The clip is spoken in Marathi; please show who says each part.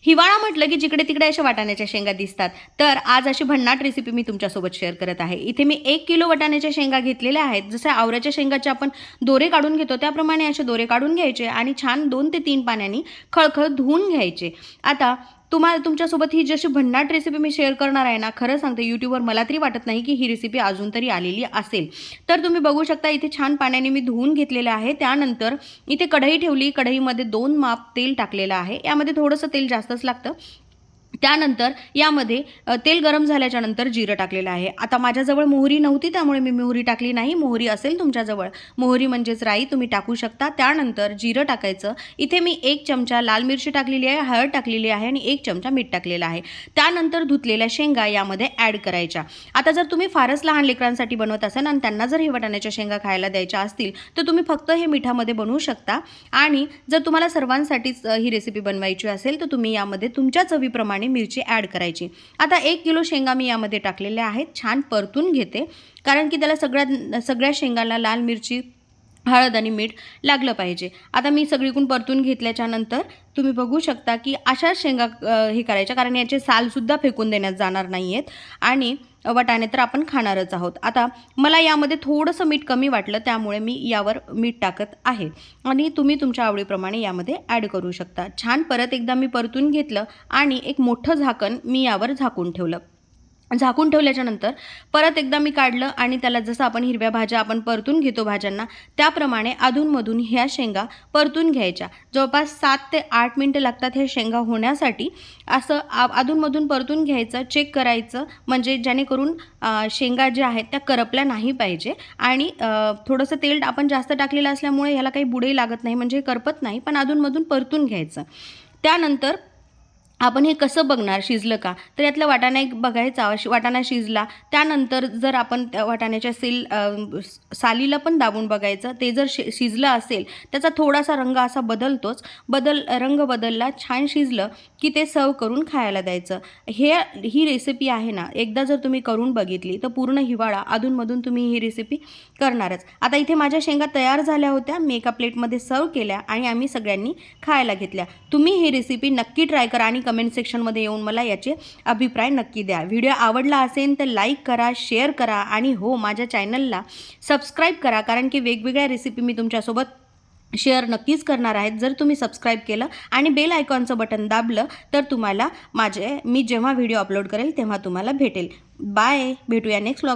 Speaker 1: हिवाळा म्हटलं की जिकडे तिकडे अशा वाटाण्याच्या शेंगा दिसतात, तर आज अशी भन्नाट रेसिपी मी तुमच्यासोबत शेअर करत आहे. इथे मी 1 किलो वाटाण्याच्या शेंगा घेतलेल्या आहेत. जसं आवळ्याच्या शेंगाचे आपण दोरे काढून घेतो त्याप्रमाणे असे दोरे काढून घ्यायचे आणि छान 2 ते 3 पाण्याने खळखळ धुवून घ्यायचे. आता तुमच्यासोबत ही जशी भन्नाट रेसिपी मी शेअर करणार आहे ना, खरं सांगते यूट्यूबवर मला तरी वाटत नाही की ही रेसिपी अजून तरी आलेली असेल. तर तुम्ही बघू शकता इथे छान पाण्याने मी धुवून घेतलेलं आहे. त्यानंतर इथे कढई ठेवली, कढईमध्ये 2 माप तेल टाकलेलं आहे. यामध्ये थोडंसं तेल जास्तच लागतं. त्यानंतर यामध्ये तेल गरम झाल्याच्या नंतर जिरं टाकलेलं आहे. आता माझ्याजवळ मोहरी नव्हती त्यामुळे मी मोहरी टाकली नाही. मोहरी असेल तुमच्याजवळ, मोहरी म्हणजेच राई, तुम्ही टाकू शकता. त्यानंतर जिरं टाकायचं. इथे मी 1 चमचा लाल मिरची टाकलेली आहे, हळद टाकलेली आहे आणि 1 चमचा मीठ टाकलेलं आहे. त्यानंतर धुतलेल्या शेंगा यामध्ये ॲड करायच्या. आता जर तुम्ही फारच लहान लेकरांसाठी बनवत असाल आणि त्यांना जर हे वाटाण्याच्या शेंगा खायला द्यायच्या असतील तर तुम्ही फक्त हे मिठामध्ये बनवू शकता. आणि जर तुम्हाला सर्वांसाठीच ही रेसिपी बनवायची असेल तर तुम्ही यामध्ये तुमच्या चवीप्रमाणे मिरची ॲड करायची. आता 1 किलो शेंगा मी यामध्ये टाकलेल्या आहेत. छान परतून घेते कारण की त्याला सगळ्या शेंगाला लाल मिरची, हळद आणि मीठ लागलं पाहिजे. आता मी सगळीकडून परतून घेतल्याच्या नंतर तुम्ही बघू शकता की अशा शेंगा हे करायच्या कारण याचे सालसुद्धा फेकून देण्यात जाणार नाही आहेत आणि वाटाणे तर आपण खाणारच आहोत. आता मला यामध्ये थोडंसं मीठ कमी वाटलं त्यामुळे मी यावर मीठ टाकत आहे आणि तुम्ही तुमच्या आवडीप्रमाणे यामध्ये ॲड करू शकता. छान परत एकदा मी परतून घेतलं आणि एक मोठं झाकण मी यावर झाकून ठेवलं. झाकून ठेवल्याच्या नंतर परत एकदा मी काढलं आणि त्याला जसं आपण हिरव्या भाज्या आपण परतून घेतो भाज्यांना त्याप्रमाणे अधूनमधून ह्या शेंगा परतून घ्यायच्या. जवळपास 7 ते 8 मिनटं लागतात हे शेंगा होण्यासाठी. असं अधूनमधून परतून घ्यायचं, चेक करायचं म्हणजे जेणेकरून शेंगा ज्या आहेत त्या करपल्या नाही पाहिजे. आणि थोडंसं तेल आपण जास्त टाकलेलं असल्यामुळे ह्याला काही बुडे लागत नाही म्हणजे करपत नाही, पण अधूनमधून परतून घ्यायचं. त्यानंतर आपण हे कसं बघणार शिजलं का, तर यातला वाटाणा एक बघायचा. वाटाणा शिजला त्यानंतर जर आपण त्या वाटाण्याच्या सालीला पण दाबून बघायचं. ते जर शिजलं असेल त्याचा थोडासा रंग असा बदलतोच. रंग बदलला, छान शिजलं की ते सर्व करून खायला द्यायचं. ही रेसिपी आहे ना, एकदा जर तुम्ही करून बघितली तर पूर्ण हिवाळा अधूनमधून तुम्ही ही रेसिपी करणारच. आता इथे माझ्या शेंगा तयार झाल्या होत्या. मी एका प्लेटमध्ये सर्व केल्या आणि आम्ही सगळ्यांनी खायला घेतल्या. तुम्ही ही रेसिपी नक्की ट्राय करा आणि कमेंट सेक्शनमध्ये येऊन मला याचे अभिप्राय नक्की द्या. व्हिडिओ आवडला असेल तर लाईक करा, शेअर करा आणि हो, माझ्या चॅनलला सबस्क्राईब करा कारण की वेगवेगळ्या रेसिपी मी तुमच्यासोबत शेअर नक्कीच करणार आहेत. जर तुम्ही सबस्क्राईब केलं आणि बेल आयकॉनचं बटन दाबलं तर तुम्हाला मी जेव्हा व्हिडिओ अपलोड करेल तेव्हा तुम्हाला भेटेल. बाय, भेटूया नेक्स्ट व्लॉग.